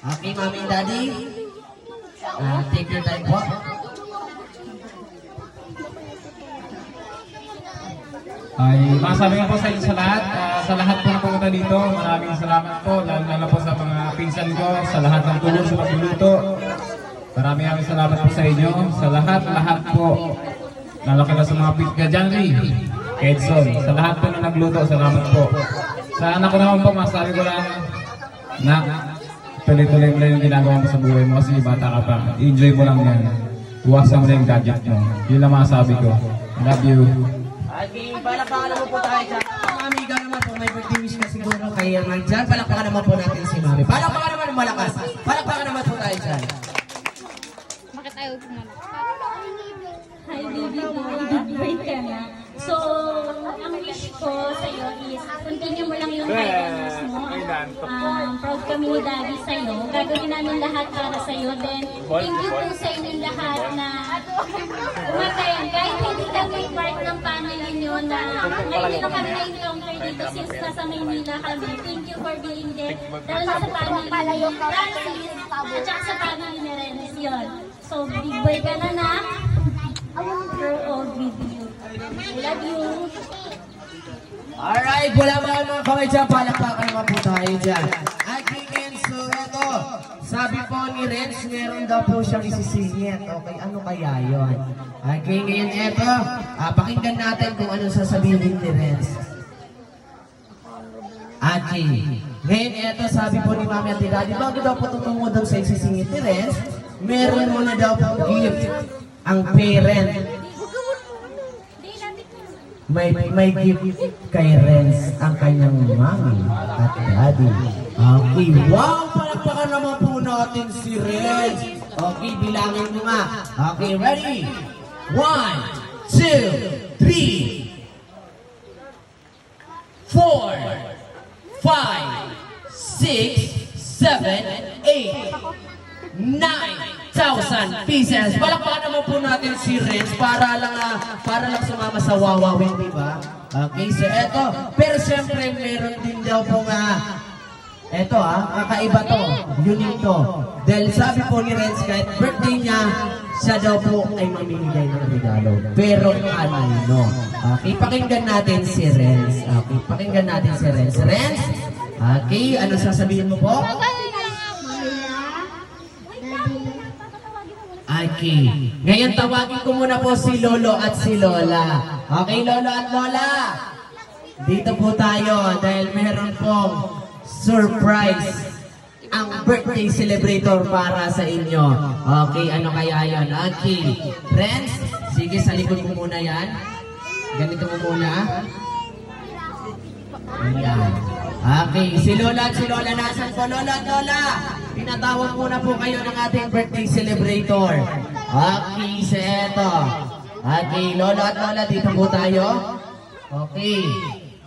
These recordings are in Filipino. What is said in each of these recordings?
Okay, Mami and Daddy. Take your time po. Ay, masabi nga po sa inyo sa lahat po na pumunta dito, maraming salamat po, lalo po sa mga pinsan ko, sa lahat ng tulong sa pagluluto. Maraming salamat po sa inyo, sa lahat po, lalo ka na sa mga Janry, Edson, sa lahat po na nagluto, salamat po. Sa anak ko naman po, masabi ko lang na tuloy-tuloy mo lang yung ginagawa mo sa buhay mo kasi bata ka pa. Enjoy mo lang yan. Iwasan mo na yung gadget mo. Yun lang masabi ko. I love you. Okay, palakpakan naman po tayo dyan. Mami, ikaw naman po, may birthday wish ka siguro kay Herman dyan. Palakpakan naman po natin si Mami. Palakpakan naman malakas. Palakpakan naman po tayo dyan. Bakit ayaw ko naman? Hi, baby boy. Wait ka na. So, ang wish ko sa'yo is continue mo lang yung guidance mo. Proud kami ni Daddy sa'yo. Gagawin namin lahat para sa'yo. Then, thank you po sa inyong lahat na umatayan. Kahit hindi kami part ng family nyo na ngayon lang kami na-encounter dito since nasa Maynila kami. Thank you for being there. Dahil sa family ni Francis at saka sa family ni Renz yun. So, big boy ka na na. I want to grow old with you. I love you. Alright, wala ba mga kamay dyan? Palakpakan naman po tayo dyan. Okay, Enzo, ito. Sabi po ni Renz, meron daw po siyang isisingit. Okay, ano kaya yun? Okay, ngayon ito. Pakinggan natin kung ano sasabihin ni Renz. Okay. Ngayon ito, sabi po ni Mami at ni Daddy, bago daw po tutungo daw sa isisingit ni Renz, meron muna daw po gift ang parent. May gift kay Renz ang kanyang mami at daddy. Okay, wow! Palakpakan naman po natin si Renz. Okay, bilangin mo nga. Okay, ready? 1, 2, 3, 4, 5, 6, 7, 8, 9,000 pieces. Palakpakan naman po natin si Renz para lang sumama sa wawawin, di ba? Okay, so eto. Pero siyempre, meron din daw pong eto kakaiba to, unique to. Dahil sabi po ni Renz, kahit birthday niya, siya daw po ay mamimigay ng regalo. Pero ano? Okay, pakinggan natin si Renz. Okay, pakinggan natin si Renz. Renz, okay, ano sasabihin mo po? Okay. Ngayon tawagin ko muna po si Lolo at si Lola. Okay, Lolo at Lola. Dito po tayo dahil meron pong surprise ang birthday celebrator para sa inyo. Okay, ano kaya yan? Okay. Friends, sige sa likod mo muna yan. Ganito mo muna. Ayan. Okay, si Lola at si Lola, nasan po? Lola at Lola, pinatawag muna po kayo ng ating birthday celebrator. Okay, so eto. Okay, Lola at Lola, dito po tayo. Okay.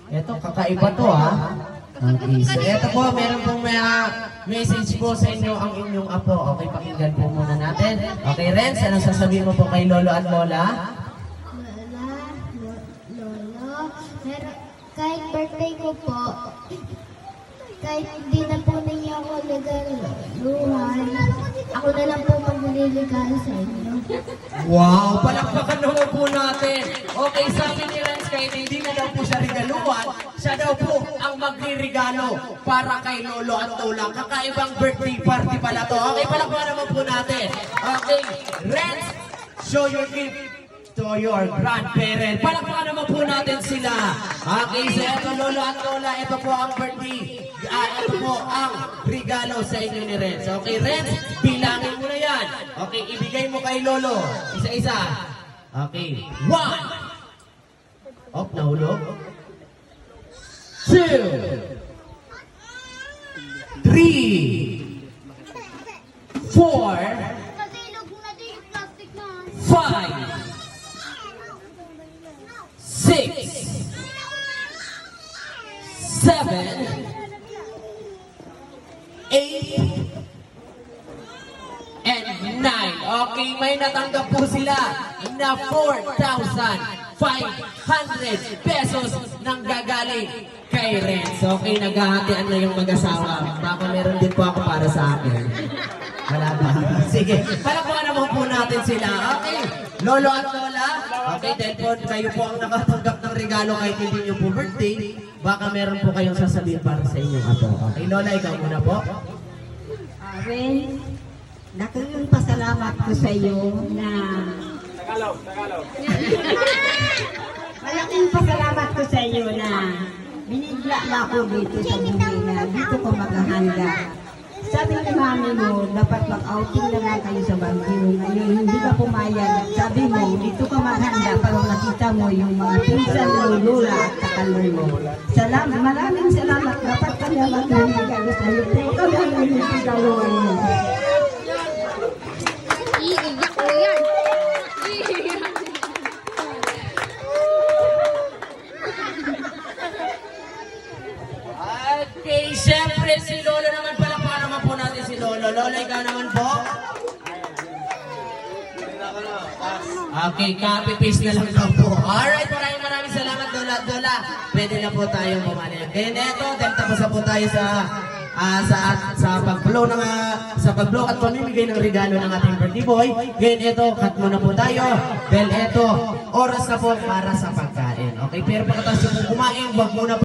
Eto, kakaiba to Okay, so eto po, meron pong message po sa inyo ang inyong apo. Okay, pakinggan po muna natin. Okay, Renz, anong sasabihin mo po kay Lolo at Lola? Lolo, kahit birthday ko po, kahit hindi na po ninyo ako nagaluhan, ako na lang po magliligaw sa inyo. Wow! Palakpakan naman po natin. Okay, sabi ni Renz, kahit hindi na daw po siya regaluhan, siya daw po ang magre-regalo para kay Lolo at Lola. Kakaibang birthday party pala to. Okay, palakpakan naman po natin. Okay, Renz, show your gift to your grandparents. Palakpakan naman po natin sila. Okay, so ito Lolo at Lola, ito po ang birthday. Ito po ang regalo sa inyo ni Renz. Okay, Renz, bilangin mo na yan. Okay, ibigay mo kay Lolo. Isa-isa. Okay, 1. Nahulog. 2. 3. 4. 5. 6, 7, 8, and 9. Okay, may natanggap po sila na 4,000 500 pesos nang gagaling kay Renz. Okay, naghahatian na yung mag-asawa. Baka meron din po ako para sa akin. Wala ba? Sige, palakpakan naman po natin sila. Okay, Lolo at Lola. Okay, then po, kayo po ang nakatanggap ng regalo kahit hindi nyo po birthday. Baka meron po kayong sasabihin para sa inyong apo. Okay, Lola, ikaw muna po. Ren, nakayong pasalamat ko sa iyo na malaking pasalamat ko sa iyo na binigla na ako dito sa bumi na dito ko maghahanda. Sabi ni mami mo, dapat mag-outing na lang kayo sa Baguio. Ngayon, hindi ka pumayag. Sabi mo, dito ka maghanda para makita mo yung mga pinsan mo, Lola at kakalon mo. Salamat, maraming salamat. Dapat kanya mag-regalo sa iyo. Kung kami ang nagsigaluan mo. Iiyak ko yan. Iiyak. Okay, syempre si Lolo naman pala. Paano naman po natin si Lolo? Lola, ikaw naman po? Okay, copy-paste na lang daw po. Alright, maraming salamat, Lola. Pwede na po tayong bumalik. And eto, dahil tapos na po tayo sa pag-blow at pamimigay ng regalo ng ating birthday boy. Ngayon eto, cut muna po tayo. Dahil eto, oras na po para sa pagkain. Okay, pero pagkatapos po kumain, wag muna po